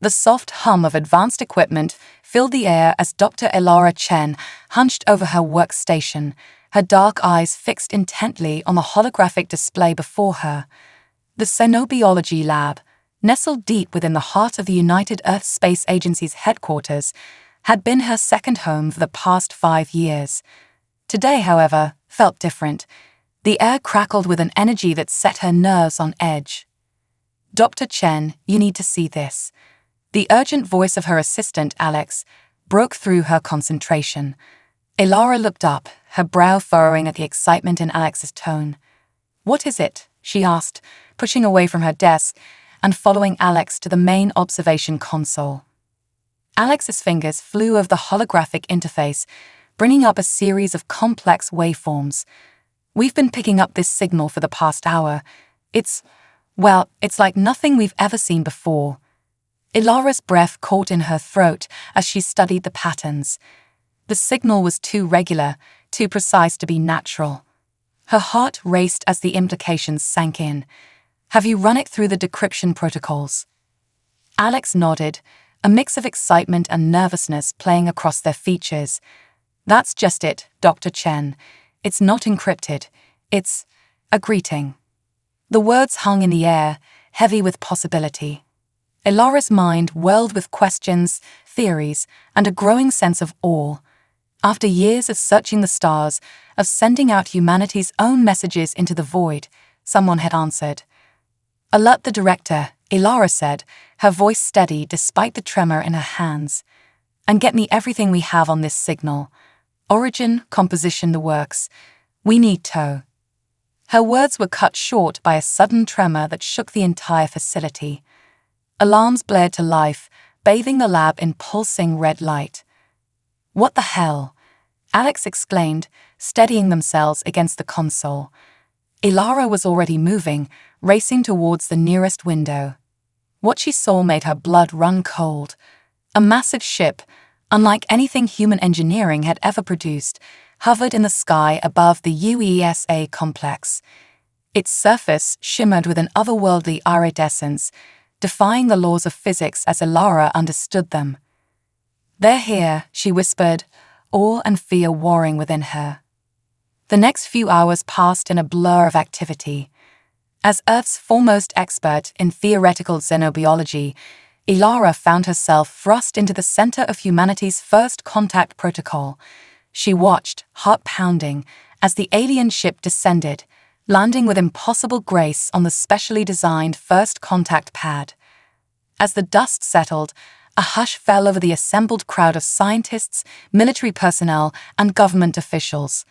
The soft hum of advanced equipment filled the air as Dr. Elara Chen hunched over her workstation, her dark eyes fixed intently on the holographic display before her. The Xenobiology Lab, nestled deep within the heart of the United Earth Space Agency's headquarters, had been her second home for the past 5 years. Today, however, felt different. The air crackled with an energy that set her nerves on edge. "Dr. Chen, you need to see this." The urgent voice of her assistant, Alex, broke through her concentration. Elara looked up, her brow furrowing at the excitement in Alex's tone. "What is it?" she asked, pushing away from her desk and following Alex to the main observation console. Alex's fingers flew over the holographic interface, bringing up a series of complex waveforms. "We've been picking up this signal for the past hour. It's like nothing we've ever seen before." Elara's breath caught in her throat as she studied the patterns. The signal was too regular, too precise to be natural. Her heart raced as the implications sank in. "Have you run it through the decryption protocols?" Alex nodded, a mix of excitement and nervousness playing across their features. "That's just it, Dr. Chen. It's not encrypted. It's a greeting." The words hung in the air, heavy with possibility. Elara's mind whirled with questions, theories, and a growing sense of awe. After years of searching the stars, of sending out humanity's own messages into the void, someone had answered. "Alert the director," Elara said, her voice steady despite the tremor in her hands. "And get me everything we have on this signal. Origin, composition, the works. We need tow." Her words were cut short by a sudden tremor that shook the entire facility. Alarms blared to life, bathing the lab in pulsing red light. "What the hell?" Alex exclaimed, steadying themselves against the console. Elara was already moving, racing towards the nearest window. What she saw made her blood run cold. A massive ship, unlike anything human engineering had ever produced, hovered in the sky above the USA complex. Its surface shimmered with an otherworldly iridescence, defying the laws of physics as Elara understood them. "They're here," she whispered, awe and fear warring within her. The next few hours passed in a blur of activity. As Earth's foremost expert in theoretical xenobiology, Elara found herself thrust into the center of humanity's first contact protocol. She watched, heart pounding, as the alien ship descended, landing with impossible grace on the specially designed first contact pad. As the dust settled, a hush fell over the assembled crowd of scientists, military personnel, and government officials.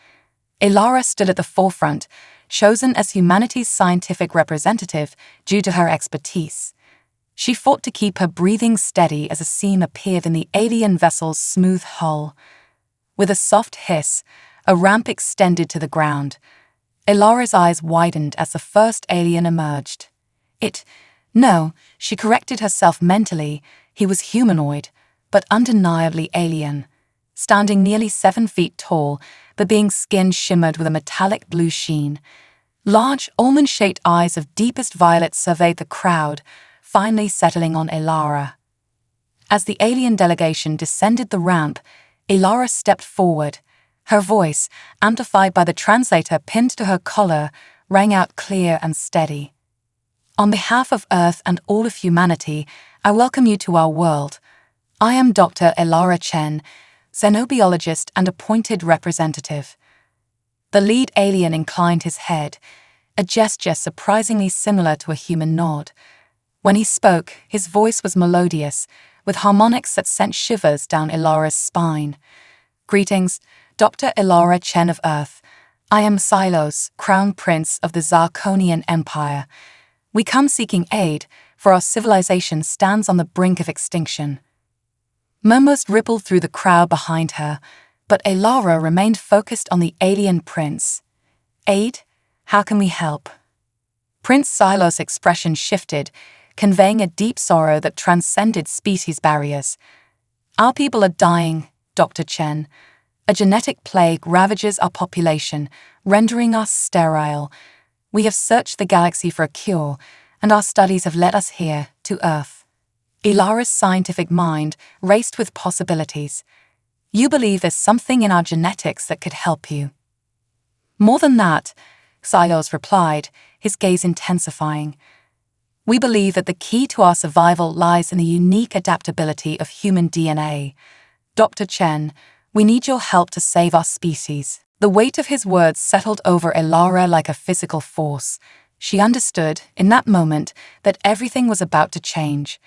Elara stood at the forefront, chosen as humanity's scientific representative due to her expertise. She fought to keep her breathing steady as a seam appeared in the alien vessel's smooth hull. With a soft hiss, a ramp extended to the ground. Elara's eyes widened as the first alien emerged. No, she corrected herself mentally. He was humanoid, but undeniably alien. Standing nearly 7 feet tall, the being's skin shimmered with a metallic blue sheen. Large, almond-shaped eyes of deepest violet surveyed the crowd, finally settling on Elara. As the alien delegation descended the ramp, Elara stepped forward. Her voice, amplified by the translator pinned to her collar, rang out clear and steady. "On behalf of Earth and all of humanity, I welcome you to our world. I am Dr. Elara Chen, xenobiologist and appointed representative." The lead alien inclined his head, a gesture surprisingly similar to a human nod. When he spoke, his voice was melodious, with harmonics that sent shivers down Elara's spine. "Greetings, Dr. Elara Chen of Earth. I am Silos, Crown Prince of the Zarkonian Empire. We come seeking aid, for our civilization stands on the brink of extinction." Murmurs rippled through the crowd behind her, but Elara remained focused on the alien prince. "Aid? How can we help?" Prince Silos' expression shifted, conveying a deep sorrow that transcended species barriers. "Our people are dying, Dr. Chen. A genetic plague ravages our population, rendering us sterile. We have searched the galaxy for a cure, and our studies have led us here, to Earth." Ilara's scientific mind raced with possibilities. You believe there's something in our genetics that could help you. More than that, Xylos replied, his gaze intensifying. We believe that the key to our survival lies in the unique adaptability of human DNA. Dr. Chen, we need your help to save our species. The weight of his words settled over Ilara like a physical force. She understood, in that moment, that everything was about to change.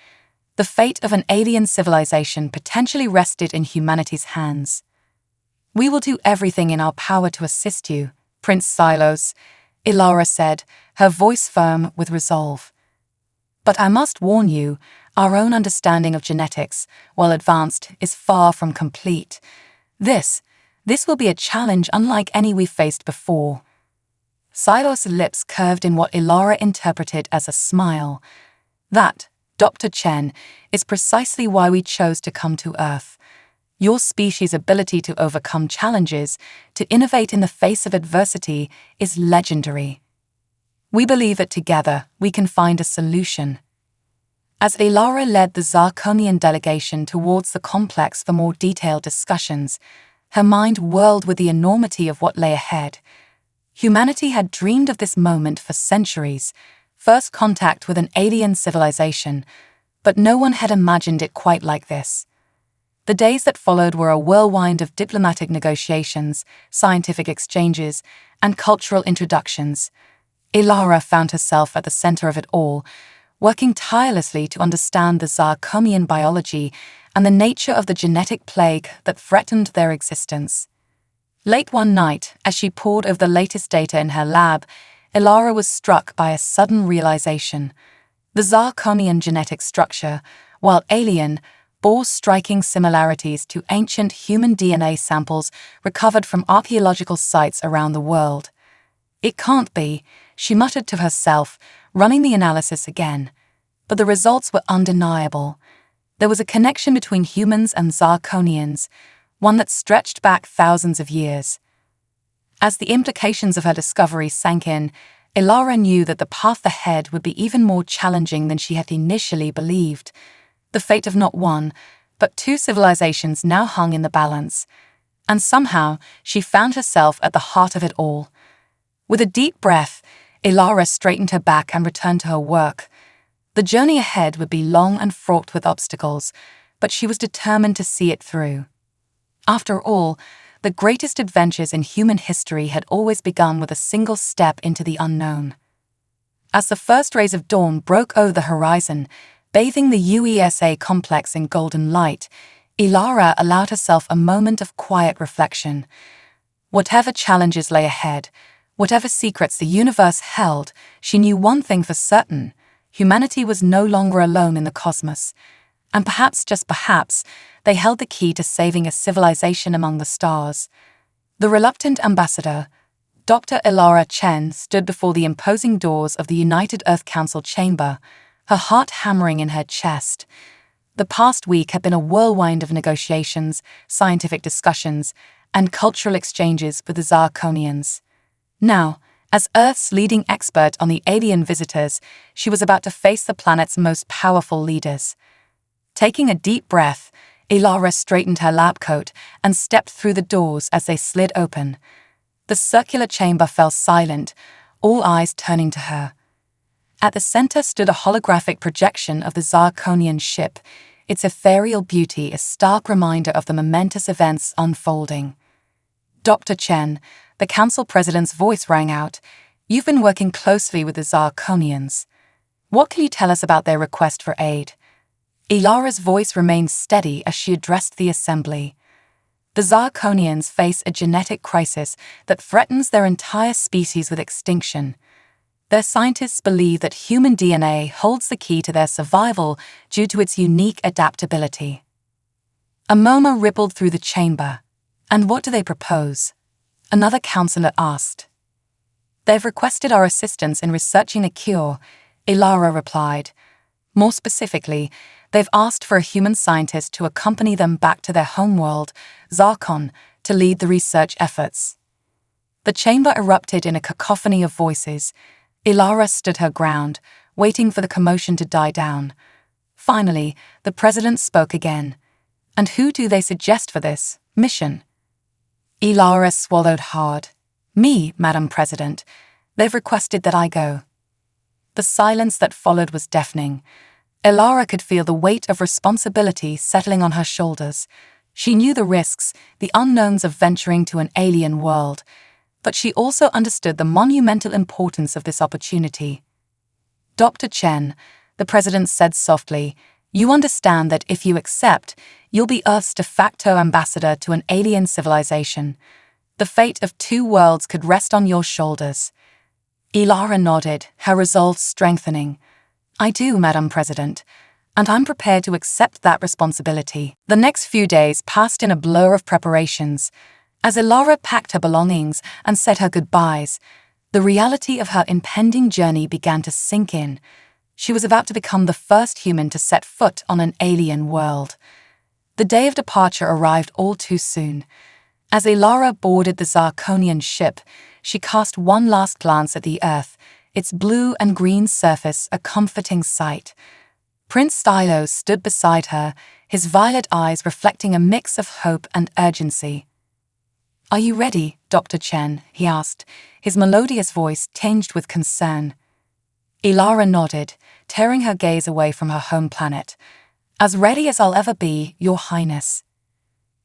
The fate of an alien civilization potentially rested in humanity's hands. We will do everything in our power to assist you, Prince Xylos, Ilara said, her voice firm with resolve. But I must warn you, our own understanding of genetics, while advanced, is far from complete. This will be a challenge unlike any we've faced before. Xylos' lips curved in what Ilara interpreted as a smile. That, Dr. Chen, is precisely why we chose to come to Earth. Your species' ability to overcome challenges, to innovate in the face of adversity, is legendary. We believe that together we can find a solution. As Ilara led the Zarkonian delegation towards the complex for more detailed discussions, her mind whirled with the enormity of what lay ahead. Humanity had dreamed of this moment for centuries, first contact with an alien civilization, but no one had imagined it quite like this. The days that followed were a whirlwind of diplomatic negotiations, scientific exchanges, and cultural introductions. Ilara found herself at the center of it all, working tirelessly to understand the Zarkonian biology and the nature of the genetic plague that threatened their existence. Late one night, as she pored over the latest data in her lab, Ilara was struck by a sudden realization. The Zarkonian genetic structure, while alien, bore striking similarities to ancient human DNA samples recovered from archaeological sites around the world. It can't be, she muttered to herself, running the analysis again. But the results were undeniable. There was a connection between humans and Zarkonians, one that stretched back thousands of years. As the implications of her discovery sank in, Ilara knew that the path ahead would be even more challenging than she had initially believed. The fate of not one, but two civilizations now hung in the balance. And somehow, she found herself at the heart of it all. With a deep breath, Ilara straightened her back and returned to her work. The journey ahead would be long and fraught with obstacles, but she was determined to see it through. After all, the greatest adventures in human history had always begun with a single step into the unknown. As the first rays of dawn broke over the horizon, bathing the UESA complex in golden light, Ilara allowed herself a moment of quiet reflection. Whatever challenges lay ahead, whatever secrets the universe held, she knew one thing for certain: humanity was no longer alone in the cosmos. And perhaps, just perhaps, they held the key to saving a civilization among the stars. The reluctant ambassador, Dr. Ilara Chen, stood before the imposing doors of the United Earth Council chamber, her heart hammering in her chest. The past week had been a whirlwind of negotiations, scientific discussions, and cultural exchanges with the Zarkonians. Now, as Earth's leading expert on the alien visitors, she was about to face the planet's most powerful leaders. Taking a deep breath, Ilara straightened her lab coat and stepped through the doors as they slid open. The circular chamber fell silent, all eyes turning to her. At the center stood a holographic projection of the Zarkonian ship, its ethereal beauty a stark reminder of the momentous events unfolding. Dr. Chen, the council president's voice rang out, "You've been working closely with the Zarkonians. What can you tell us about their request for aid?" Ilara's voice remained steady as she addressed the assembly. The Zarkonians face a genetic crisis that threatens their entire species with extinction. Their scientists believe that human DNA holds the key to their survival due to its unique adaptability. A murmur rippled through the chamber. "And what do they propose?" another counselor asked. "They've requested our assistance in researching a cure," Ilara replied. More specifically, they've asked for a human scientist to accompany them back to their homeworld, Zarkon, to lead the research efforts. The chamber erupted in a cacophony of voices. Ilara stood her ground, waiting for the commotion to die down. Finally, the president spoke again. "And who do they suggest for this mission?" Elara swallowed hard. "Me, Madam President. They've requested that I go." The silence that followed was deafening. Elara could feel the weight of responsibility settling on her shoulders. She knew the risks, the unknowns of venturing to an alien world, but she also understood the monumental importance of this opportunity. "Dr. Chen," the president said softly, "you understand that if you accept, you'll be Earth's de facto ambassador to an alien civilization. The fate of 2 worlds could rest on your shoulders." Elara nodded, her resolve strengthening. "I do, Madam President, and I'm prepared to accept that responsibility." The next few days passed in a blur of preparations. As Elara packed her belongings and said her goodbyes, the reality of her impending journey began to sink in. She was about to become the first human to set foot on an alien world. The day of departure arrived all too soon. As Elara boarded the Zarkonian ship, she cast one last glance at the Earth, its blue and green surface a comforting sight. Prince Stylos stood beside her, his violet eyes reflecting a mix of hope and urgency. "Are you ready, Dr. Chen?" he asked, his melodious voice tinged with concern. Elara nodded, tearing her gaze away from her home planet. "As ready as I'll ever be, Your Highness."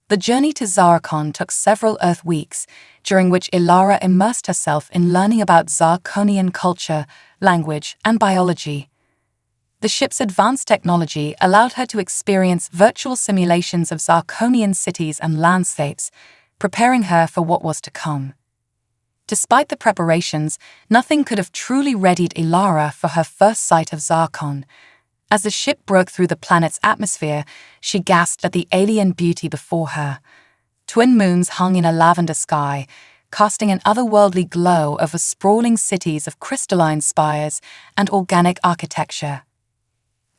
The journey to Zarkon took several Earth weeks, during which Elara immersed herself in learning about Zarkonian culture, language, and biology. The ship's advanced technology allowed her to experience virtual simulations of Zarkonian cities and landscapes, preparing her for what was to come. Despite the preparations, nothing could have truly readied Elara for her first sight of Zarkon. As the ship broke through the planet's atmosphere, she gasped at the alien beauty before her. Twin moons hung in a lavender sky, casting an otherworldly glow over sprawling cities of crystalline spires and organic architecture.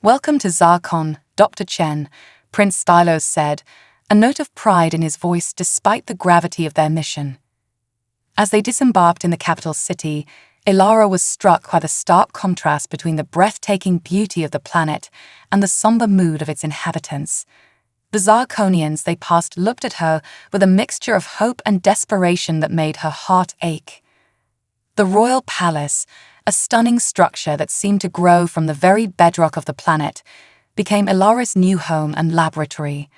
"Welcome to Zarkon, Dr. Chen," Prince Stylos said, a note of pride in his voice despite the gravity of their mission. As they disembarked in the capital city, Elara was struck by the stark contrast between the breathtaking beauty of the planet and the somber mood of its inhabitants. The Zarkonians they passed looked at her with a mixture of hope and desperation that made her heart ache. The royal palace, a stunning structure that seemed to grow from the very bedrock of the planet, became Elara's new home and laboratory.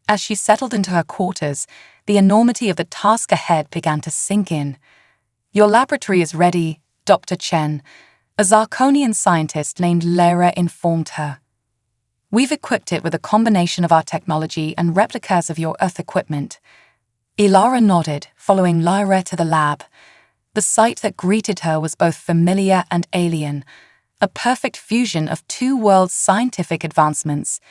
As she settled into her quarters, the enormity of the task ahead began to sink in. "Your laboratory is ready, Dr. Chen," a Zarkonian scientist named Lyra informed her. "We've equipped it with a combination of our technology and replicas of your Earth equipment." Elara nodded, following Lyra to the lab. The sight that greeted her was both familiar and alien, a perfect fusion of 2 worlds' scientific advancements.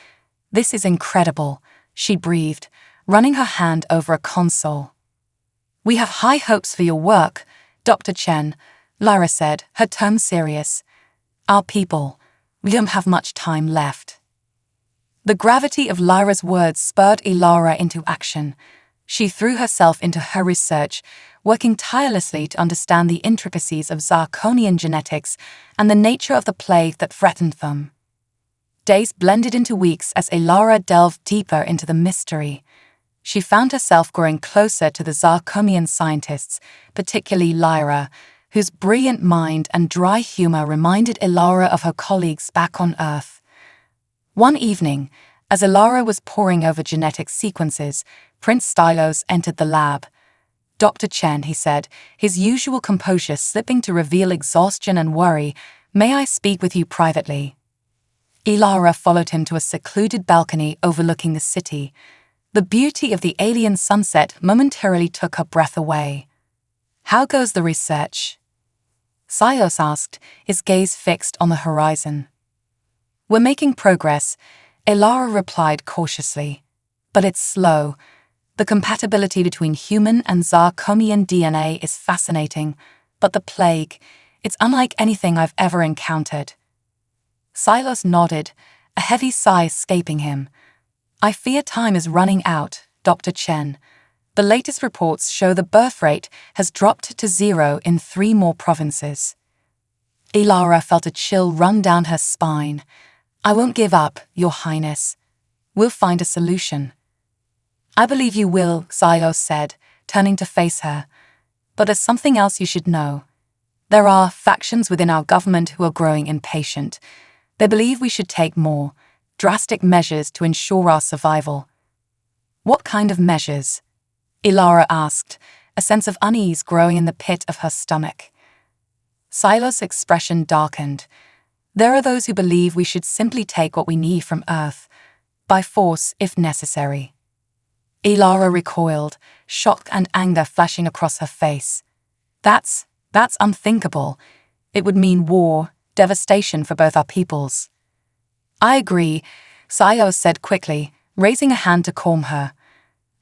"This is incredible," she breathed, running her hand over a console. "We have high hopes for your work, Dr. Chen," Lyra said, her tone serious. "Our people, we don't have much time left." The gravity of Lyra's words spurred Elara into action. She threw herself into her research, working tirelessly to understand the intricacies of Zarkonian genetics and the nature of the plague that threatened them. Days blended into weeks as Elara delved deeper into the mystery. She found herself growing closer to the Zarkonian scientists, particularly Lyra, whose brilliant mind and dry humor reminded Elara of her colleagues back on Earth. One evening, as Elara was poring over genetic sequences, Prince Stylos entered the lab. "Dr. Chen," he said, his usual composure slipping to reveal exhaustion and worry, "may I speak with you privately?" Elara followed him to a secluded balcony overlooking the city. The beauty of the alien sunset momentarily took her breath away. "How goes the research?" Stylos asked, his gaze fixed on the horizon. "We're making progress," Elara replied cautiously. "But it's slow. The compatibility between human and Zarkonian DNA is fascinating, but the plague, it's unlike anything I've ever encountered." Stylos nodded, a heavy sigh escaping him. "I fear time is running out, Dr. Chen. The latest reports show the birth rate has dropped to 0 in 3 more provinces." Elara felt a chill run down her spine. I won't give up, Your Highness. We'll find a solution. I believe you will, Xylos said, turning to face her. But there's something else you should know. There are factions within our government who are growing impatient. They believe we should take more drastic measures to ensure our survival. What kind of measures? Ilara asked, a sense of unease growing in the pit of her stomach. Xylos' expression darkened. There are those who believe we should simply take what we need from Earth, by force if necessary. Ilara recoiled, shock and anger flashing across her face. That's unthinkable. It would mean war, devastation for both our peoples. I agree, Xylos said quickly, raising a hand to calm her.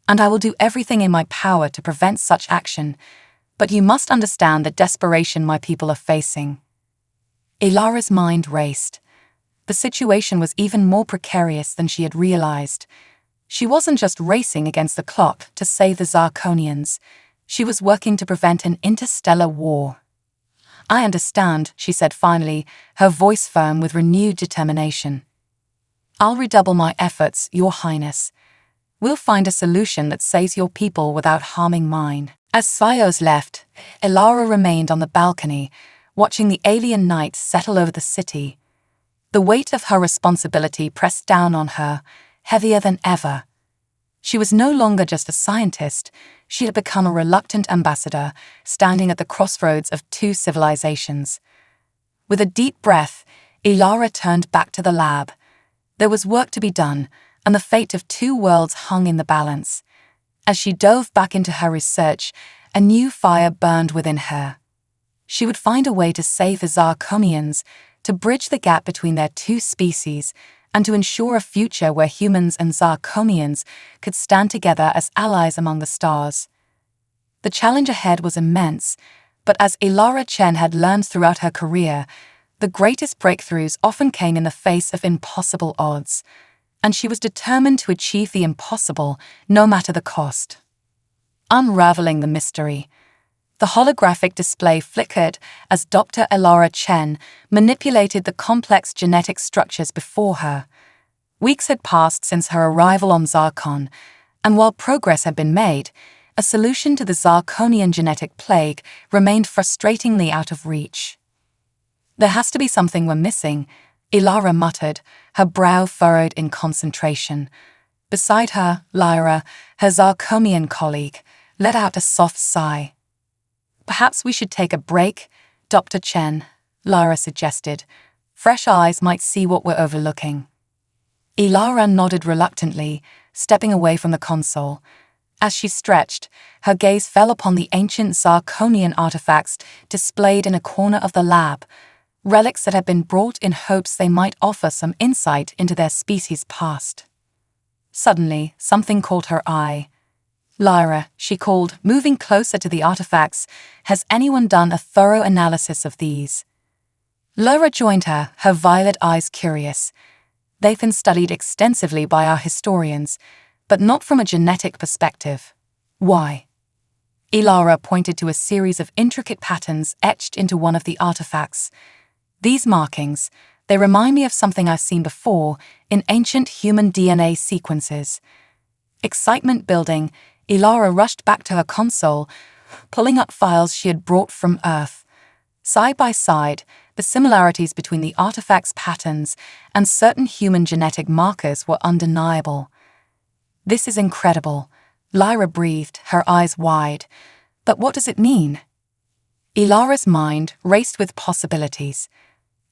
And I will do everything in my power to prevent such action, but you must understand the desperation my people are facing. Ilara's mind raced. The situation was even more precarious than she had realized. She wasn't just racing against the clock to save the Zarkonians. She was working to prevent an interstellar war. I understand, she said finally, her voice firm with renewed determination. I'll redouble my efforts, Your Highness. We'll find a solution that saves your people without harming mine. As Xylos left, Ilara remained on the balcony, watching the alien night settle over the city. The weight of her responsibility pressed down on her, heavier than ever. She was no longer just a scientist. She had become a reluctant ambassador, standing at the crossroads of two civilizations. With a deep breath, Ilara turned back to the lab. There was work to be done, and the fate of two worlds hung in the balance. As she dove back into her research, a new fire burned within her. She would find a way to save the Zarkonians, to bridge the gap between their two species, and to ensure a future where humans and Zarkonians could stand together as allies among the stars. The challenge ahead was immense, but as Ilara Chen had learned throughout her career, the greatest breakthroughs often came in the face of impossible odds, and she was determined to achieve the impossible, no matter the cost. Unraveling the mystery. The holographic display flickered as Dr. Ilara Chen manipulated the complex genetic structures before her. Weeks had passed since her arrival on Zarkon, and while progress had been made, a solution to the Zarkonian genetic plague remained frustratingly out of reach. There has to be something we're missing, Ilara muttered, her brow furrowed in concentration. Beside her, Lyra, her Zarkonian colleague, let out a soft sigh. Perhaps we should take a break, Dr. Chen, Lyra suggested. Fresh eyes might see what we're overlooking. Ilara nodded reluctantly, stepping away from the console. As she stretched, her gaze fell upon the ancient Zarkonian artifacts displayed in a corner of the lab, relics that had been brought in hopes they might offer some insight into their species' past. Suddenly, something caught her eye. Lyra, she called, moving closer to the artifacts, has anyone done a thorough analysis of these? Lyra joined her, her violet eyes curious. They've been studied extensively by our historians, but not from a genetic perspective. Why? Ilara pointed to a series of intricate patterns etched into one of the artifacts. These markings, they remind me of something I've seen before in ancient human DNA sequences. Excitement building, Ilara rushed back to her console, pulling up files she had brought from Earth. Side by side, the similarities between the artifact's patterns and certain human genetic markers were undeniable. This is incredible, Lyra breathed, her eyes wide. But what does it mean? Ilara's mind raced with possibilities.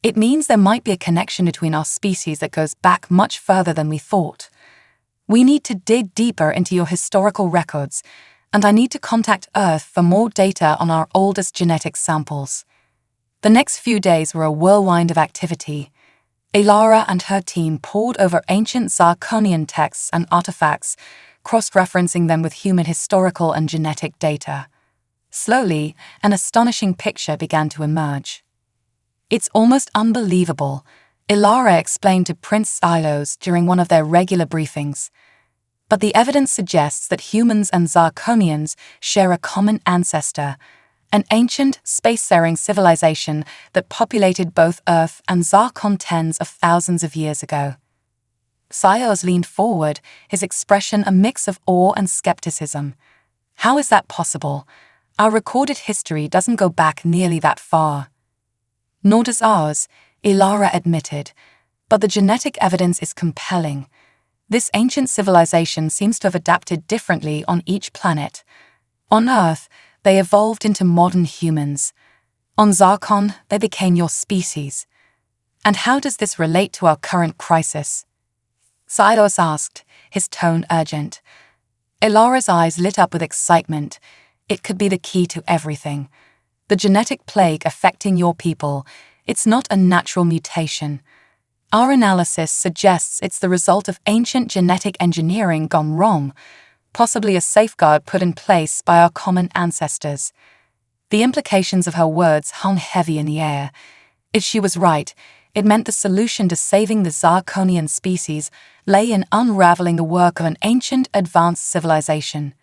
It means there might be a connection between our species that goes back much further than we thought. We need to dig deeper into your historical records, and I need to contact Earth for more data on our oldest genetic samples. The next few days were a whirlwind of activity. Ilara and her team pored over ancient Zarkonian texts and artifacts, cross-referencing them with human historical and genetic data. Slowly, an astonishing picture began to emerge. It's almost unbelievable, Ilara explained to Prince Xylos during one of their regular briefings. But the evidence suggests that humans and Zarkonians share a common ancestor, an ancient, spacefaring civilization that populated both Earth and Zarkon tens of thousands of years ago. Sios leaned forward, his expression a mix of awe and skepticism. How is that possible? Our recorded history doesn't go back nearly that far. Nor does ours, Ilara admitted, but the genetic evidence is compelling. This ancient civilization seems to have adapted differently on each planet. On Earth, they evolved into modern humans. On Zarkon, they became your species. And how does this relate to our current crisis? Sidos asked, his tone urgent. Ilara's eyes lit up with excitement. It could be the key to everything. The genetic plague affecting your people, it's not a natural mutation. Our analysis suggests it's the result of ancient genetic engineering gone wrong, possibly a safeguard put in place by our common ancestors. The implications of her words hung heavy in the air. If she was right, it meant the solution to saving the Zarkonian species lay in unraveling the work of an ancient, advanced civilization.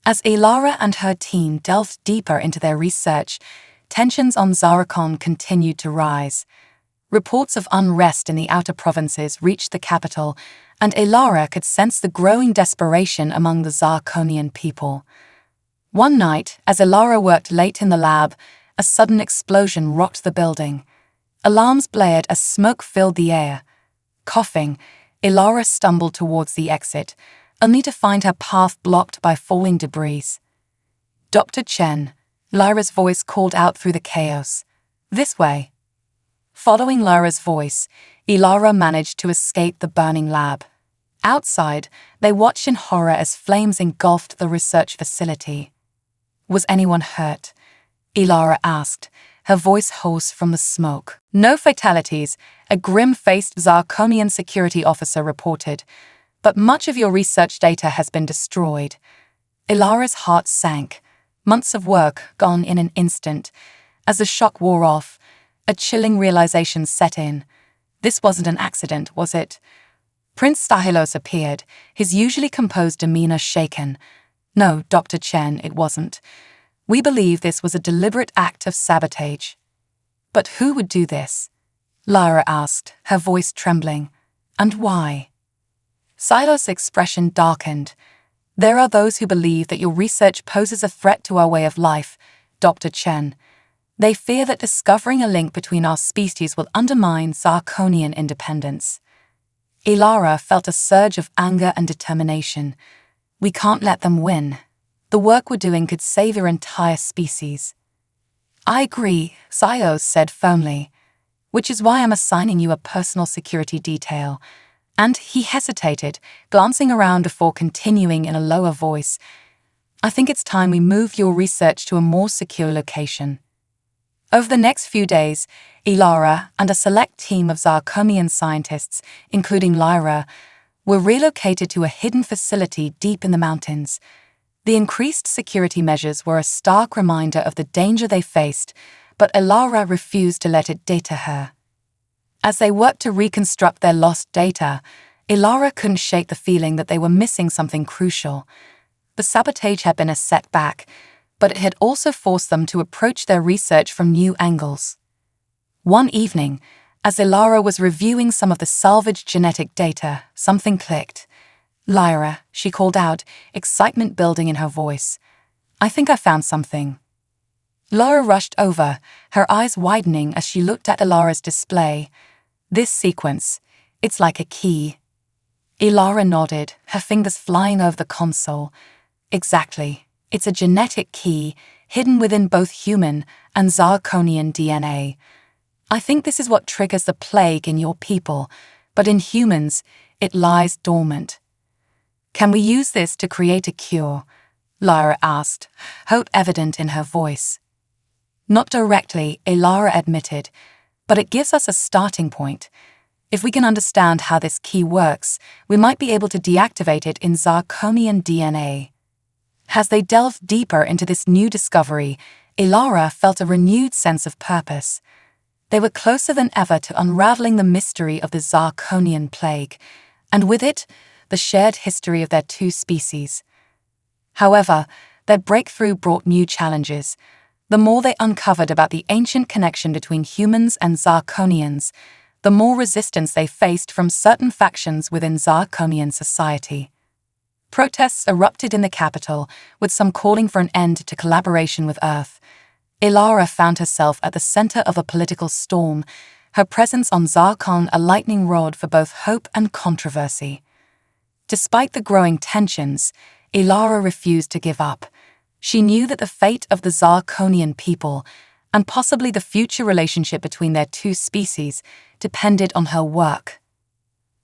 As Ilara and her team delved deeper into their research, tensions on Zarkon continued to rise. Reports of unrest in the outer provinces reached the capital, and Ilara could sense the growing desperation among the Zarkonian people. One night, as Ilara worked late in the lab, a sudden explosion rocked the building. Alarms blared as smoke filled the air. Coughing, Ilara stumbled towards the exit, only to find her path blocked by falling debris. "Dr. Chen," Lyra's voice called out through the chaos. "This way." Following Lyra's voice, Ilara managed to escape the burning lab. Outside, they watched in horror as flames engulfed the research facility. "Was anyone hurt?" Ilara asked, her voice hoarse from the smoke. "No fatalities," a grim-faced Zarkonian security officer reported, "but much of your research data has been destroyed." Ilara's heart sank. Months of work gone in an instant. As the shock wore off, a chilling realization set in. This wasn't an accident, was it? Prince Stahilos appeared, his usually composed demeanor shaken. "No, Dr. Chen, it wasn't. We believe this was a deliberate act of sabotage." "But who would do this?" Lyra asked, her voice trembling. "And why?" Silos' expression darkened. "There are those who believe that your research poses a threat to our way of life, Dr. Chen. They fear that discovering a link between our species will undermine Zarkonian independence." Ilara felt a surge of anger and determination. "We can't let them win. The work we're doing could save your entire species." "I agree," Sios said firmly, "which is why I'm assigning you a personal security detail." And he hesitated, glancing around before continuing in a lower voice. "I think it's time we move your research to a more secure location." Over the next few days, Ilara and a select team of Zarkonian scientists, including Lyra, were relocated to a hidden facility deep in the mountains. The increased security measures were a stark reminder of the danger they faced, but Ilara refused to let it deter her. As they worked to reconstruct their lost data, Ilara couldn't shake the feeling that they were missing something crucial. The sabotage had been a setback, but it had also forced them to approach their research from new angles. One evening, as Ilara was reviewing some of the salvaged genetic data, something clicked. "Lyra," she called out, excitement building in her voice. "I think I found something." Lyra rushed over, her eyes widening as she looked at Ilara's display. "This sequence, it's like a key." Ilara nodded, her fingers flying over the console. "Exactly. It's a genetic key, hidden within both human and Zarkonian DNA. I think this is what triggers the plague in your people, but in humans, it lies dormant." "Can we use this to create a cure?" Lyra asked, hope evident in her voice. "Not directly," Ilara admitted, "but it gives us a starting point. If we can understand how this key works, we might be able to deactivate it in Zarkonian DNA." As they delved deeper into this new discovery, Ilara felt a renewed sense of purpose. They were closer than ever to unraveling the mystery of the Zarkonian plague, and with it, the shared history of their two species. However, their breakthrough brought new challenges. The more they uncovered about the ancient connection between humans and Zarkonians, the more resistance they faced from certain factions within Zarkonian society. Protests erupted in the capital, with some calling for an end to collaboration with Earth. Ilara found herself at the center of a political storm, her presence on Zarkon a lightning rod for both hope and controversy. Despite the growing tensions, Ilara refused to give up. She knew that the fate of the Zarkonian people, and possibly the future relationship between their two species, depended on her work.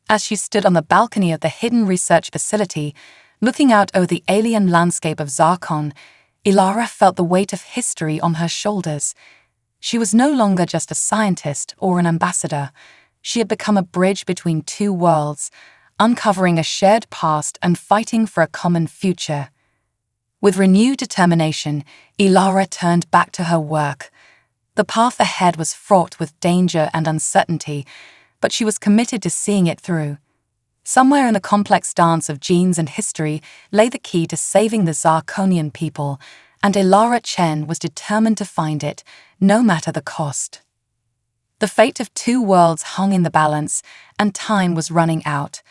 As she stood on the balcony of the hidden research facility, looking out over the alien landscape of Zarkon, Ilara felt the weight of history on her shoulders. She was no longer just a scientist or an ambassador. She had become a bridge between two worlds, uncovering a shared past and fighting for a common future. With renewed determination, Ilara turned back to her work. The path ahead was fraught with danger and uncertainty, but she was committed to seeing it through. Somewhere in the complex dance of genes and history lay the key to saving the Zarkonian people, and Ilara Chen was determined to find it, no matter the cost. The fate of two worlds hung in the balance, and time was running out.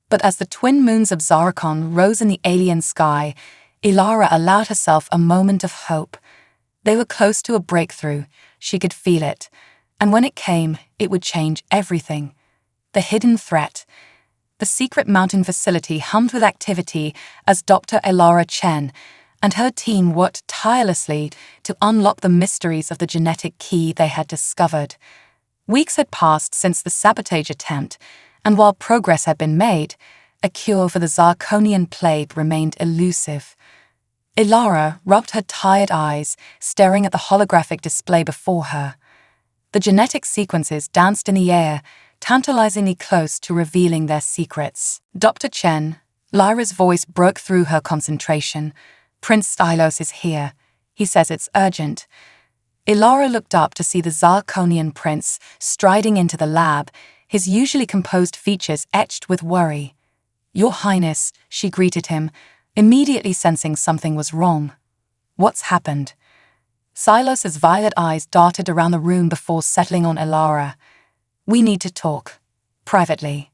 But as the twin moons of Zarkon rose in the alien sky, Ilara allowed herself a moment of hope. They were close to a breakthrough. She could feel it. And when it came, it would change everything. The hidden threat. The secret mountain facility hummed with activity as Dr. Ilara Chen and her team worked tirelessly to unlock the mysteries of the genetic key they had discovered. Weeks had passed since the sabotage attempt, and while progress had been made, a cure for the Zarkonian plague remained elusive. Ilara rubbed her tired eyes, staring at the holographic display before her. The genetic sequences danced in the air, tantalizingly close to revealing their secrets. Dr. Chen, Lyra's voice broke through her concentration. "Prince Stylos is here. He says it's urgent." Ilara looked up to see the Zarkonian prince striding into the lab, his usually composed features etched with worry. "Your Highness," she greeted him, immediately sensing something was wrong. "What's happened?" Silas's violet eyes darted around the room before settling on Ilara. "We need to talk. Privately."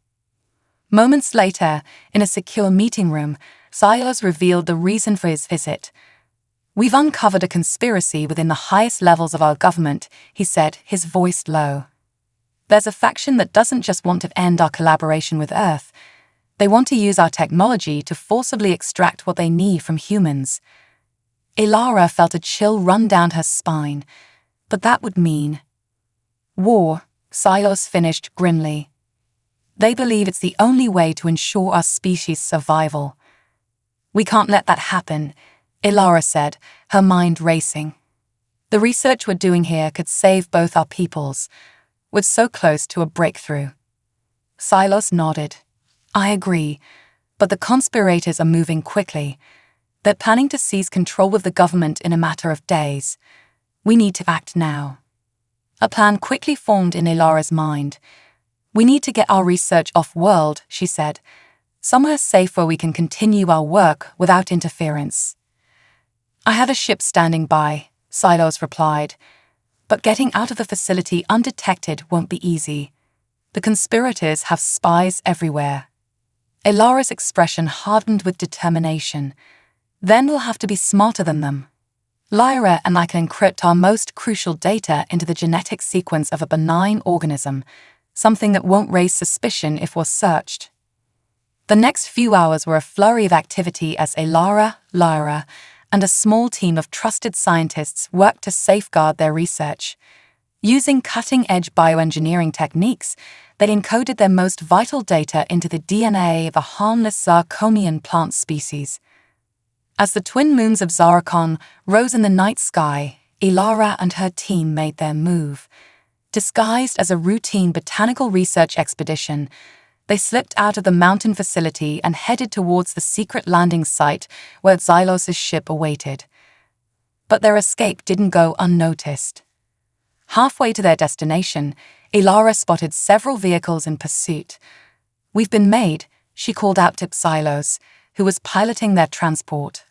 Moments later, in a secure meeting room, Silas revealed the reason for his visit. "We've uncovered a conspiracy within the highest levels of our government," he said, his voice low. "There's a faction that doesn't just want to end our collaboration with Earth. They want to use our technology to forcibly extract what they need from humans." Ilara felt a chill run down her spine. But that would mean war, Silos finished grimly. "They believe it's the only way to ensure our species' survival." "We can't let that happen," Ilara said, her mind racing. "The research we're doing here could save both our peoples. We're so close to a breakthrough." Silos nodded. "I agree, but the conspirators are moving quickly. They're planning to seize control of the government in a matter of days. We need to act now." A plan quickly formed in Ilara's mind. "We need to get our research off-world," she said, "somewhere safe where we can continue our work without interference." "I have a ship standing by," Silos replied, "but getting out of the facility undetected won't be easy. The conspirators have spies everywhere." Ilara's expression hardened with determination. "Then we'll have to be smarter than them. Lyra and I can encrypt our most crucial data into the genetic sequence of a benign organism, something that won't raise suspicion if we're searched." The next few hours were a flurry of activity as Ilara, Lyra, and a small team of trusted scientists worked to safeguard their research. Using cutting-edge bioengineering techniques, they encoded their most vital data into the DNA of a harmless Zarkonian plant species. As the twin moons of Zarkon rose in the night sky, Ilara and her team made their move. Disguised as a routine botanical research expedition, they slipped out of the mountain facility and headed towards the secret landing site where Xylos's ship awaited. But their escape didn't go unnoticed. Halfway to their destination, Ilara spotted several vehicles in pursuit. "We've been made," she called out to Xylos, who was piloting their transport.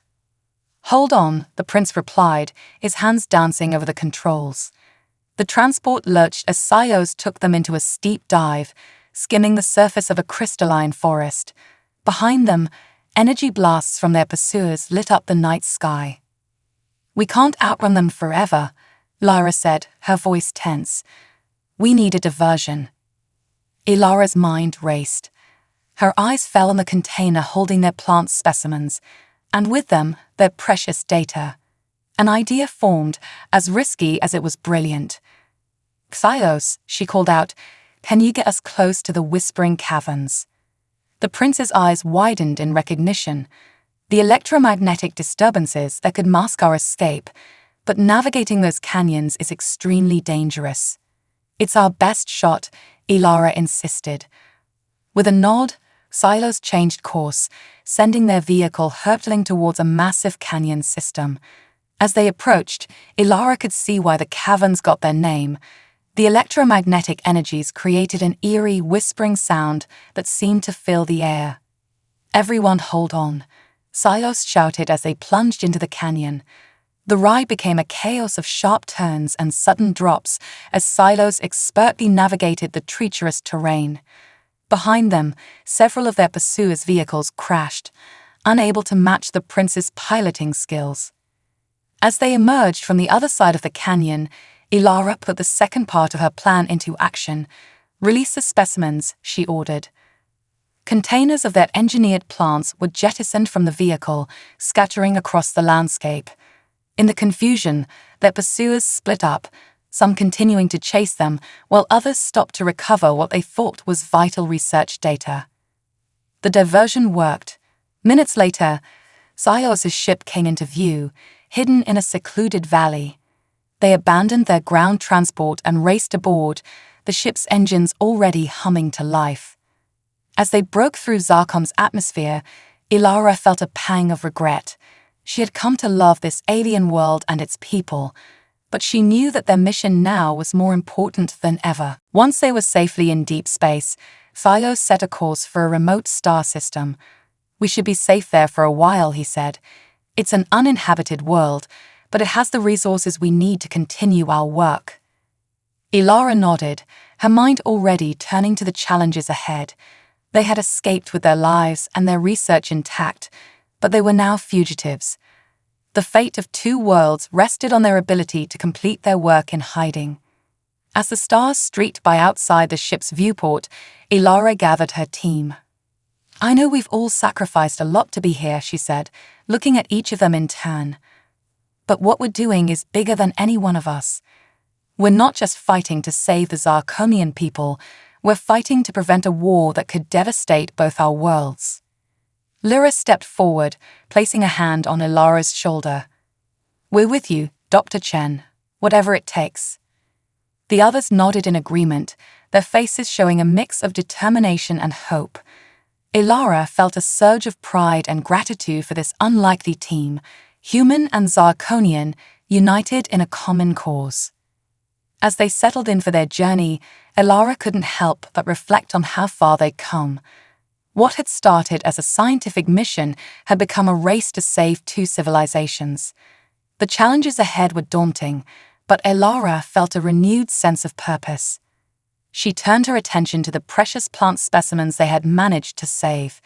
"Hold on," the prince replied, his hands dancing over the controls. The transport lurched as Sios took them into a steep dive, skimming the surface of a crystalline forest. Behind them, energy blasts from their pursuers lit up the night sky. "We can't outrun them forever," Lyra said, her voice tense. "We need a diversion." Ilara's mind raced. Her eyes fell on the container holding their plant specimens, and with them, their precious data. An idea formed, as risky as it was brilliant. "Xios," she called out, "can you get us close to the Whispering Caverns?" The prince's eyes widened in recognition. The electromagnetic disturbances that could mask our escape, but navigating those canyons is extremely dangerous. "It's our best shot," Ilara insisted. With a nod, Silos changed course, sending their vehicle hurtling towards a massive canyon system. As they approached, Ilara could see why the caverns got their name. The electromagnetic energies created an eerie, whispering sound that seemed to fill the air. "Everyone hold on," Silos shouted as they plunged into the canyon. The ride became a chaos of sharp turns and sudden drops as Silos expertly navigated the treacherous terrain. Behind them, several of their pursuers' vehicles crashed, unable to match the prince's piloting skills. As they emerged from the other side of the canyon, Ilara put the second part of her plan into action. "Release the specimens," she ordered. Containers of their engineered plants were jettisoned from the vehicle, scattering across the landscape. In the confusion, their pursuers split up, some continuing to chase them, while others stopped to recover what they thought was vital research data. The diversion worked. Minutes later, Sios' ship came into view, hidden in a secluded valley. They abandoned their ground transport and raced aboard, the ship's engines already humming to life. As they broke through Zarkom's atmosphere, Ilara felt a pang of regret. She had come to love this alien world and its people, but she knew that their mission now was more important than ever. Once they were safely in deep space, Silos set a course for a remote star system. "We should be safe there for a while," he said. "It's an uninhabited world, but it has the resources we need to continue our work." Ilara nodded, her mind already turning to the challenges ahead. They had escaped with their lives and their research intact, but they were now fugitives. The fate of two worlds rested on their ability to complete their work in hiding. As the stars streaked by outside the ship's viewport, Ilara gathered her team. "I know we've all sacrificed a lot to be here," she said, looking at each of them in turn. "But what we're doing is bigger than any one of us. We're not just fighting to save the Zarkonian people, we're fighting to prevent a war that could devastate both our worlds." Lyra stepped forward, placing a hand on Ilara's shoulder. "We're with you, Dr. Chen, whatever it takes." The others nodded in agreement, their faces showing a mix of determination and hope. Ilara felt a surge of pride and gratitude for this unlikely team, human and Zarkonian, united in a common cause. As they settled in for their journey, Ilara couldn't help but reflect on how far they'd come. What had started as a scientific mission had become a race to save two civilizations. The challenges ahead were daunting, but Ilara felt a renewed sense of purpose. She turned her attention to the precious plant specimens they had managed to save.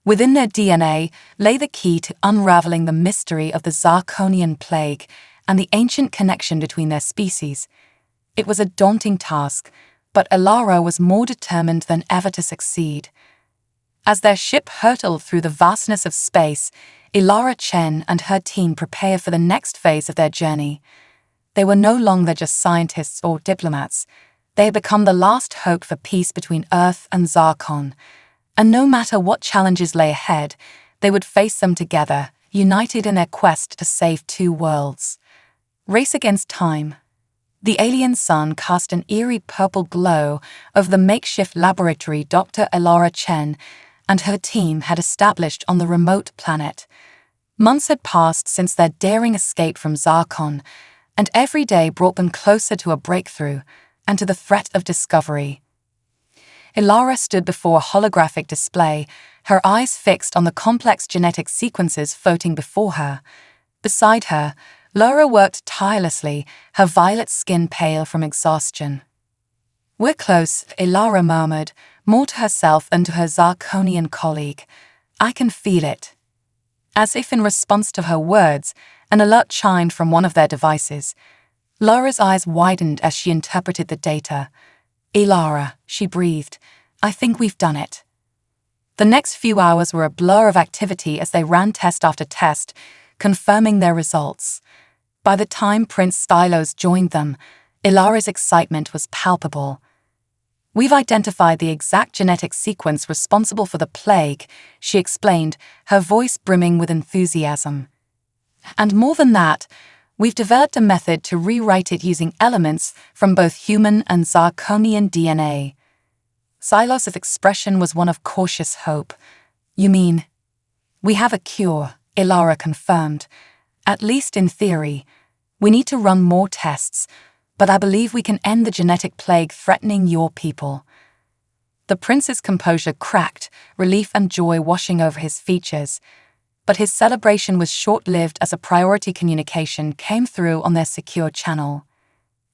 Within their DNA lay the key to unraveling the mystery of the Zarkonian plague and the ancient connection between their species. It was a daunting task, but Ilara was more determined than ever to succeed. As their ship hurtled through the vastness of space, Ilara Chen and her team prepared for the next phase of their journey. They were no longer just scientists or diplomats. They had become the last hope for peace between Earth and Zarkon. And no matter what challenges lay ahead, they would face them together, united in their quest to save two worlds. Race against time. The alien sun cast an eerie purple glow over the makeshift laboratory Dr. Ilara Chen and her team had established on the remote planet. Months had passed since their daring escape from Zarkon, and every day brought them closer to a breakthrough and to the threat of discovery. Ilara stood before a holographic display, her eyes fixed on the complex genetic sequences floating before her. Beside her, Laura worked tirelessly, her violet skin pale from exhaustion. "We're close," Ilara murmured, more to herself than to her Zarkonian colleague. "I can feel it." As if in response to her words, an alert chimed from one of their devices. Laura's eyes widened as she interpreted the data. "Ilara," she breathed, "I think we've done it." The next few hours were a blur of activity as they ran test after test, confirming their results. By the time Prince Stylos joined them, Ilara's excitement was palpable. "We've identified the exact genetic sequence responsible for the plague," she explained, her voice brimming with enthusiasm. "And more than that, we've developed a method to rewrite it using elements from both human and Zarkonian DNA." Silos' expression was one of cautious hope. "You mean?" "We have a cure," Ilara confirmed. "At least in theory. We need to run more tests, but I believe we can end the genetic plague threatening your people." The prince's composure cracked, relief and joy washing over his features. But his celebration was short-lived as a priority communication came through on their secure channel.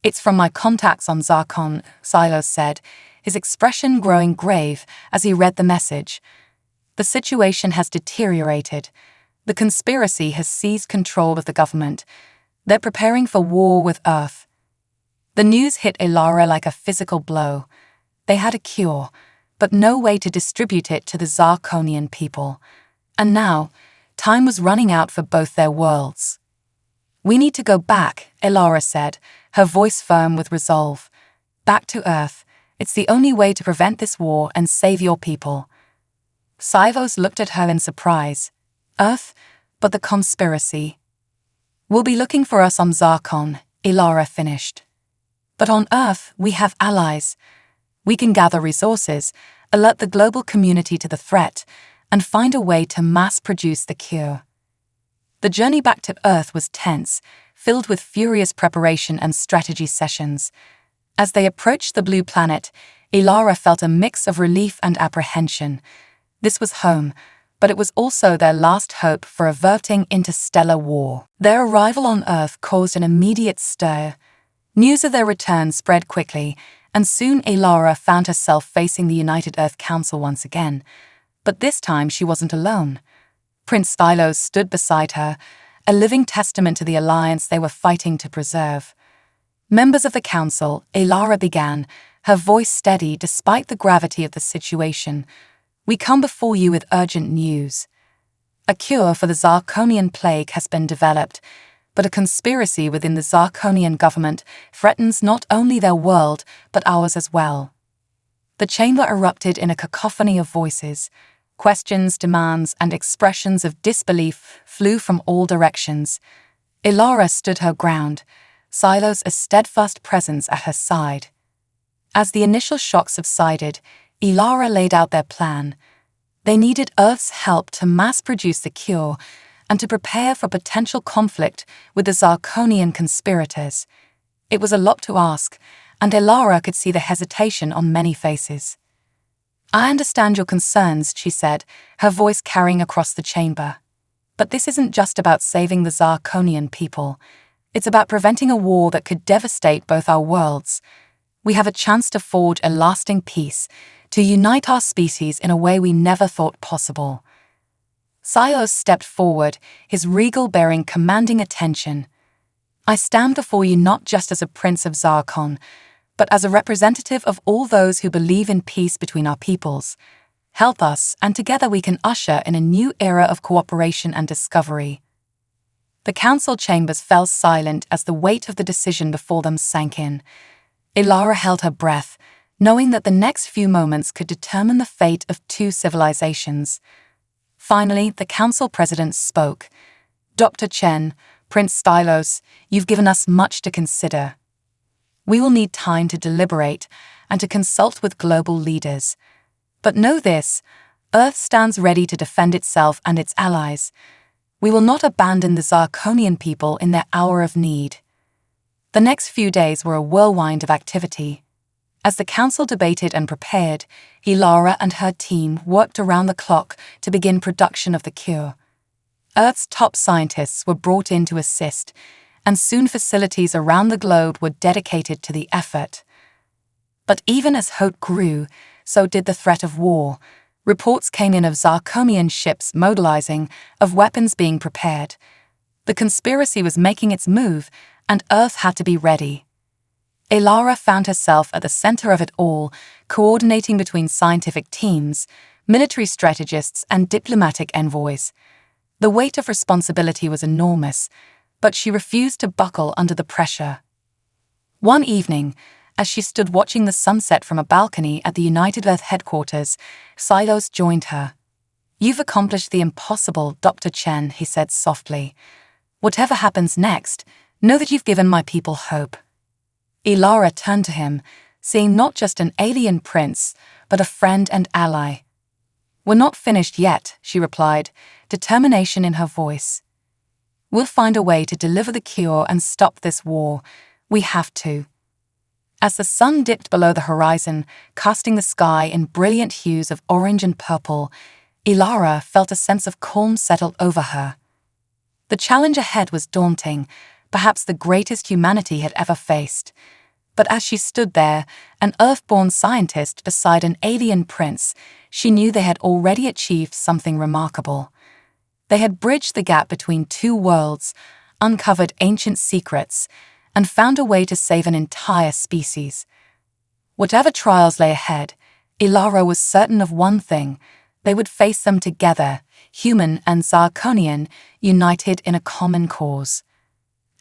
"It's from my contacts on Zarkon," Silos said, his expression growing grave as he read the message. "The situation has deteriorated. The conspiracy has seized control of the government. They're preparing for war with Earth." The news hit Ilara like a physical blow. They had a cure, but no way to distribute it to the Zarkonian people. And now, time was running out for both their worlds. "We need to go back," Ilara said, her voice firm with resolve. "Back to Earth. It's the only way to prevent this war and save your people." Sivos looked at her in surprise. "Earth? But the conspiracy." "Will be looking for us on Zarkon," Ilara finished. "But on Earth, we have allies. We can gather resources, alert the global community to the threat, and find a way to mass-produce the cure." The journey back to Earth was tense, filled with furious preparation and strategy sessions. As they approached the blue planet, Ilara felt a mix of relief and apprehension. This was home, but it was also their last hope for averting interstellar war. Their arrival on Earth caused an immediate stir. News of their return spread quickly, and soon Ilara found herself facing the United Earth Council once again. But this time she wasn't alone. Prince Stylos stood beside her, a living testament to the alliance they were fighting to preserve. "Members of the council," Ilara began, her voice steady despite the gravity of the situation, "we come before you with urgent news. A cure for the Zarkonian plague has been developed, but a conspiracy within the Zarkonian government threatens not only their world, but ours as well." The chamber erupted in a cacophony of voices. Questions, demands, and expressions of disbelief flew from all directions. Ilara stood her ground, Silos a steadfast presence at her side. As the initial shock subsided, Ilara laid out their plan. They needed Earth's help to mass-produce the cure and to prepare for potential conflict with the Zarkonian conspirators. It was a lot to ask, and Ilara could see the hesitation on many faces. "I understand your concerns," she said, her voice carrying across the chamber. "But this isn't just about saving the Zarkonian people. It's about preventing a war that could devastate both our worlds. We have a chance to forge a lasting peace, to unite our species in a way we never thought possible." Silos stepped forward, his regal bearing commanding attention. "I stand before you not just as a prince of Zarkon, but as a representative of all those who believe in peace between our peoples. Help us, and together we can usher in a new era of cooperation and discovery." The council chambers fell silent as the weight of the decision before them sank in. Ilara held her breath, knowing that the next few moments could determine the fate of two civilizations. Finally, the council president spoke. "Dr. Chen, Prince Stylos, you've given us much to consider. We will need time to deliberate and to consult with global leaders. But know this, Earth stands ready to defend itself and its allies. We will not abandon the Zarkonian people in their hour of need." The next few days were a whirlwind of activity. As the council debated and prepared, Ilara and her team worked around the clock to begin production of the cure. Earth's top scientists were brought in to assist, and soon facilities around the globe were dedicated to the effort. But even as hope grew, so did the threat of war. Reports came in of Zarkonian ships mobilizing, of weapons being prepared. The conspiracy was making its move, and Earth had to be ready. Elara found herself at the center of it all, coordinating between scientific teams, military strategists, and diplomatic envoys. The weight of responsibility was enormous, but she refused to buckle under the pressure. One evening, as she stood watching the sunset from a balcony at the United Earth headquarters, Silos joined her. "You've accomplished the impossible, Dr. Chen," he said softly. "Whatever happens next, know that you've given my people hope." Elara turned to him, seeing not just an alien prince, but a friend and ally. "We're not finished yet," she replied, determination in her voice. "We'll find a way to deliver the cure and stop this war. We have to." As the sun dipped below the horizon, casting the sky in brilliant hues of orange and purple, Elara felt a sense of calm settle over her. The challenge ahead was daunting, perhaps the greatest humanity had ever faced. But as she stood there, an Earth-born scientist beside an alien prince, she knew they had already achieved something remarkable. They had bridged the gap between two worlds, uncovered ancient secrets, and found a way to save an entire species. Whatever trials lay ahead, Elara was certain of one thing: they would face them together, human and Zarkonian, united in a common cause.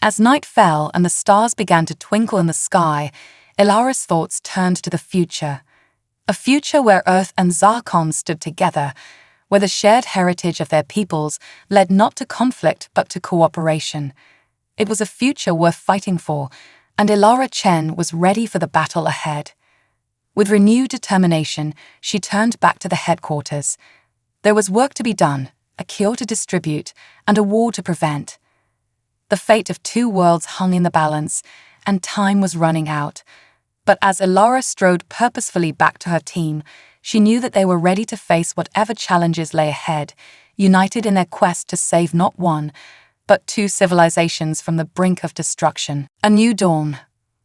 As night fell and the stars began to twinkle in the sky, Elara's thoughts turned to the future. A future where Earth and Zarkon stood together, where the shared heritage of their peoples led not to conflict but to cooperation. It was a future worth fighting for, and Elara Chen was ready for the battle ahead. With renewed determination, she turned back to the headquarters. There was work to be done, a cure to distribute, and a war to prevent. The fate of two worlds hung in the balance, and time was running out. But as Elara strode purposefully back to her team, she knew that they were ready to face whatever challenges lay ahead, united in their quest to save not one, but two civilizations from the brink of destruction. A new dawn.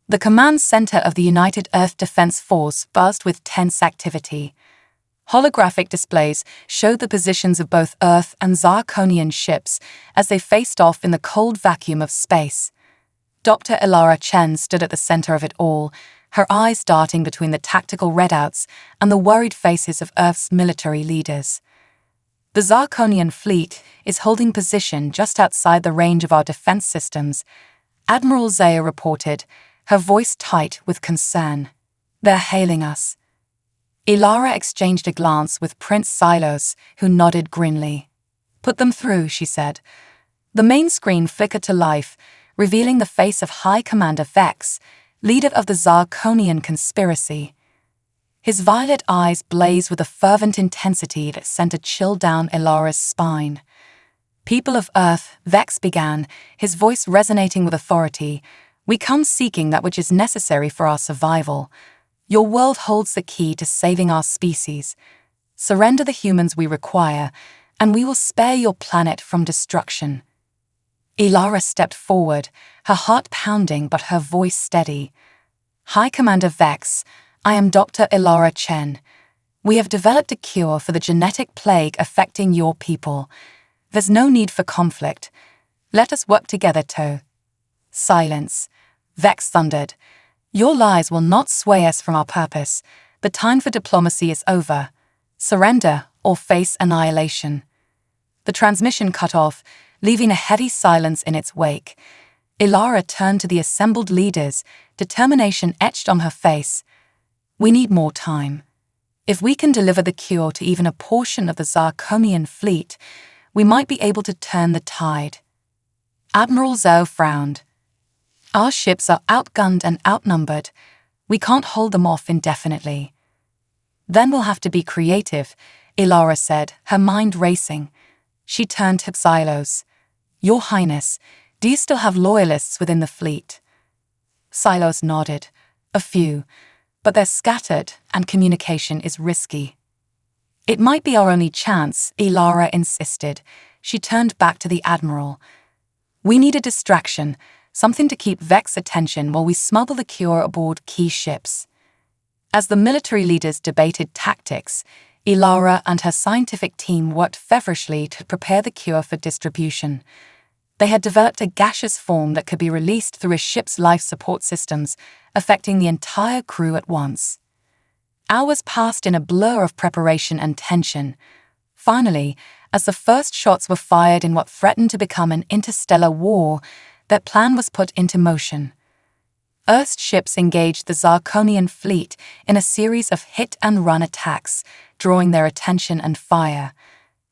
The command center of the United Earth Defense Force buzzed with tense activity. Holographic displays showed the positions of both Earth and Zarkonian ships as they faced off in the cold vacuum of space. Dr. Elara Chen stood at the center of it all, her eyes darting between the tactical readouts and the worried faces of Earth's military leaders. "The Zarkonian fleet is holding position just outside the range of our defense systems," Admiral Zaya reported, her voice tight with concern. "They're hailing us." Elara exchanged a glance with Prince Silos, who nodded grimly. "Put them through," she said. The main screen flickered to life, revealing the face of High Commander Vex, leader of the Zarkonian conspiracy. His violet eyes blazed with a fervent intensity that sent a chill down Elara's spine. "People of Earth," Vex began, his voice resonating with authority, "we come seeking that which is necessary for our survival. Your world holds the key to saving our species. Surrender the humans we require, and we will spare your planet from destruction." Elara stepped forward, her heart pounding but her voice steady. "High Commander Vex, I am Dr. Elara Chen. We have developed a cure for the genetic plague affecting your people. There's no need for conflict. Let us work together to—" "Silence," Vex thundered. "Your lies will not sway us from our purpose. The time for diplomacy is over. Surrender or face annihilation." The transmission cut off, leaving a heavy silence in its wake. Elara turned to the assembled leaders, determination etched on her face. "We need more time. If we can deliver the cure to even a portion of the Zarkonian fleet, we might be able to turn the tide." Admiral Zhao frowned. "Our ships are outgunned and outnumbered. We can't hold them off indefinitely." "Then we'll have to be creative," Elara said, her mind racing. She turned to Silos. "Your Highness, do you still have loyalists within the fleet?" Silos nodded. "A few, but they're scattered and communication is risky." "It might be our only chance," Elara insisted, she turned back to the Admiral. "We need a distraction, something to keep Vex's attention while we smuggle the cure aboard key ships." As the military leaders debated tactics, Ilara and her scientific team worked feverishly to prepare the cure for distribution. They had developed a gaseous form that could be released through a ship's life support systems, affecting the entire crew at once. Hours passed in a blur of preparation and tension. Finally, as the first shots were fired in what threatened to become an interstellar war, their plan was put into motion. Earth's ships engaged the Zarkonian fleet in a series of hit-and-run attacks, drawing their attention and fire.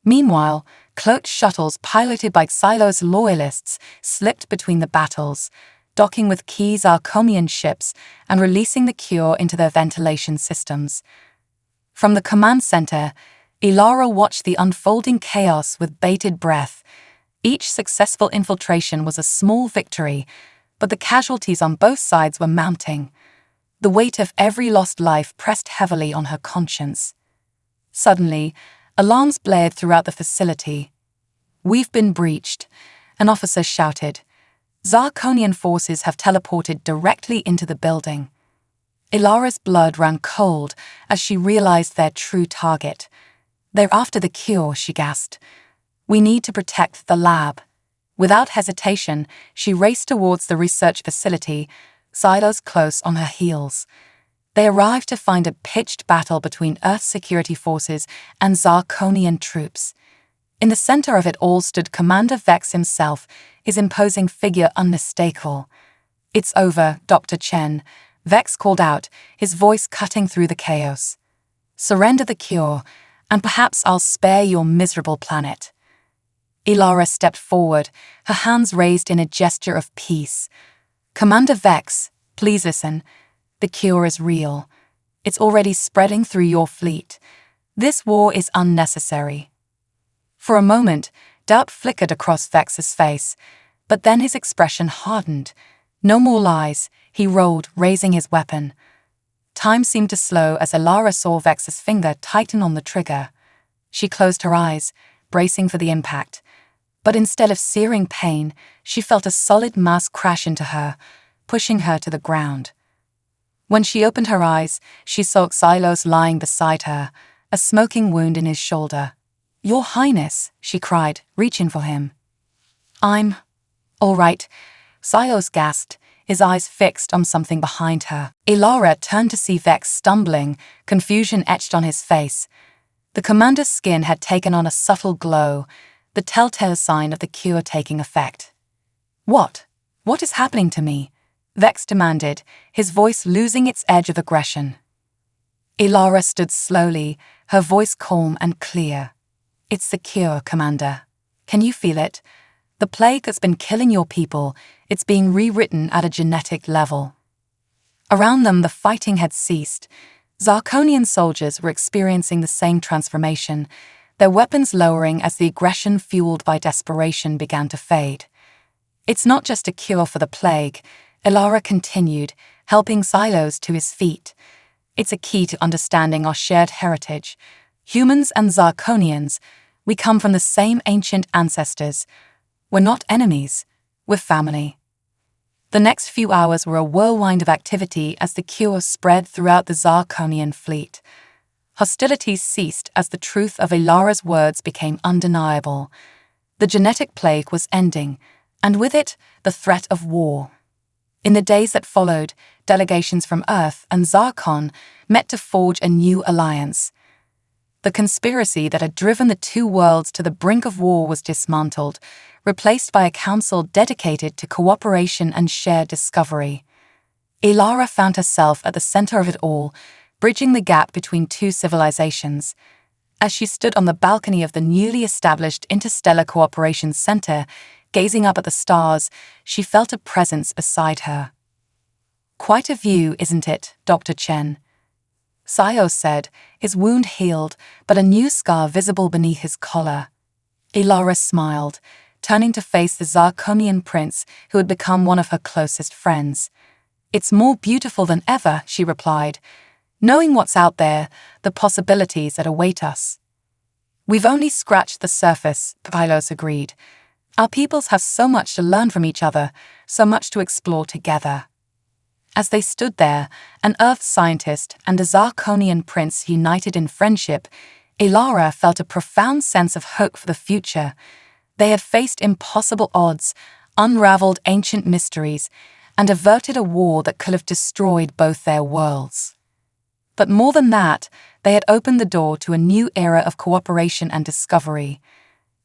Meanwhile, cloaked shuttles piloted by Xylo's loyalists slipped between the battles, docking with key Zarkonian ships and releasing the cure into their ventilation systems. From the command center, Ilara watched the unfolding chaos with bated breath. Each successful infiltration was a small victory, but the casualties on both sides were mounting. The weight of every lost life pressed heavily on her conscience. Suddenly, alarms blared throughout the facility. "We've been breached," an officer shouted. "Zarkonian forces have teleported directly into the building." Ilara's blood ran cold as she realized their true target. "They're after the cure," she gasped. "We need to protect the lab." Without hesitation, she raced towards the research facility, Xylos close on her heels. They arrived to find a pitched battle between Earth security forces and Zarkonian troops. In the center of it all stood Commander Vex himself, his imposing figure unmistakable. "It's over, Dr. Chen," Vex called out, his voice cutting through the chaos. "Surrender the cure, and perhaps I'll spare your miserable planet." Ilara stepped forward, her hands raised in a gesture of peace. "Commander Vex, please listen. The cure is real. It's already spreading through your fleet. This war is unnecessary." For a moment, doubt flickered across Vex's face, but then his expression hardened. "No more lies," he roared, raising his weapon. Time seemed to slow as Ilara saw Vex's finger tighten on the trigger. She closed her eyes, bracing for the impact. But instead of searing pain, she felt a solid mass crash into her, pushing her to the ground. When she opened her eyes, she saw Xylos lying beside her, a smoking wound in his shoulder. "Your Highness," she cried, reaching for him. "I'm all right," Xylos gasped, his eyes fixed on something behind her. Ilara turned to see Vex stumbling, confusion etched on his face. The commander's skin had taken on a subtle glow, the telltale sign of the cure taking effect. What is happening to me?" Vex demanded, his voice losing its edge of aggression. Ilara stood slowly, her voice calm and clear. "It's the cure, Commander. Can you feel it? The plague that's been killing your people, it's being rewritten at a genetic level." Around them, the fighting had ceased. Zarkonian soldiers were experiencing the same transformation, their weapons lowering as the aggression fueled by desperation began to fade. "It's not just a cure for the plague," Ilara continued, helping Xylos to his feet. "It's a key to understanding our shared heritage. Humans and Zarkonians, we come from the same ancient ancestors. We're not enemies, we're family." The next few hours were a whirlwind of activity as the cure spread throughout the Zarkonian fleet. Hostilities ceased as the truth of Ilara's words became undeniable. The genetic plague was ending, and with it, the threat of war. In the days that followed, delegations from Earth and Zarkon met to forge a new alliance. The conspiracy that had driven the two worlds to the brink of war was dismantled, replaced by a council dedicated to cooperation and shared discovery. Ilara found herself at the center of it all, bridging the gap between two civilizations. As she stood on the balcony of the newly established Interstellar Cooperation Center, gazing up at the stars, she felt a presence beside her. "Quite a view, isn't it, Dr. Chen?" Xylos said, his wound healed, but a new scar visible beneath his collar. Ilara smiled, turning to face the Zarkonian prince who had become one of her closest friends. "It's more beautiful than ever," she replied, "knowing what's out there, the possibilities that await us." "We've only scratched the surface," Pylos agreed. "Our peoples have so much to learn from each other, so much to explore together." As they stood there, an Earth scientist and a Zarkonian prince united in friendship, Ilara felt a profound sense of hope for the future. They had faced impossible odds, unraveled ancient mysteries, and averted a war that could have destroyed both their worlds. But more than that, they had opened the door to a new era of cooperation and discovery.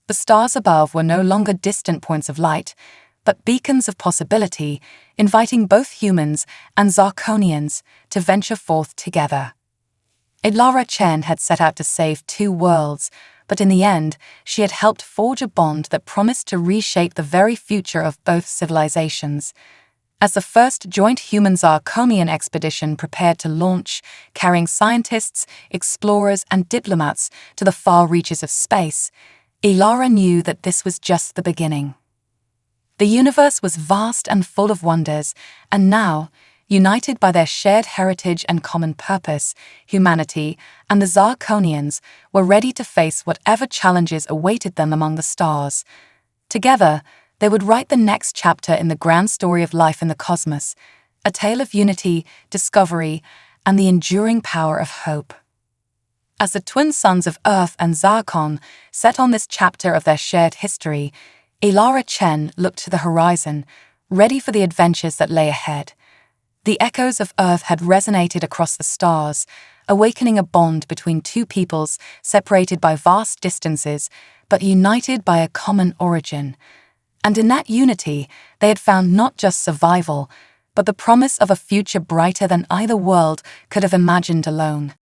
The stars above were no longer distant points of light, but beacons of possibility, inviting both humans and Zarkonians to venture forth together. Ilara Chen had set out to save two worlds, but in the end, she had helped forge a bond that promised to reshape the very future of both civilizations. As the first joint human-Zarkonian expedition prepared to launch, carrying scientists, explorers, and diplomats to the far reaches of space, Ilara knew that this was just the beginning. The universe was vast and full of wonders, and now, united by their shared heritage and common purpose, humanity and the Zarkonians were ready to face whatever challenges awaited them among the stars. Together, they would write the next chapter in the grand story of life in the cosmos, a tale of unity, discovery, and the enduring power of hope. As the twin sons of Earth and Zarkon set on this chapter of their shared history, Ilara Chen looked to the horizon, ready for the adventures that lay ahead. The echoes of Earth had resonated across the stars, awakening a bond between two peoples separated by vast distances, but united by a common origin. And in that unity, they had found not just survival, but the promise of a future brighter than either world could have imagined alone.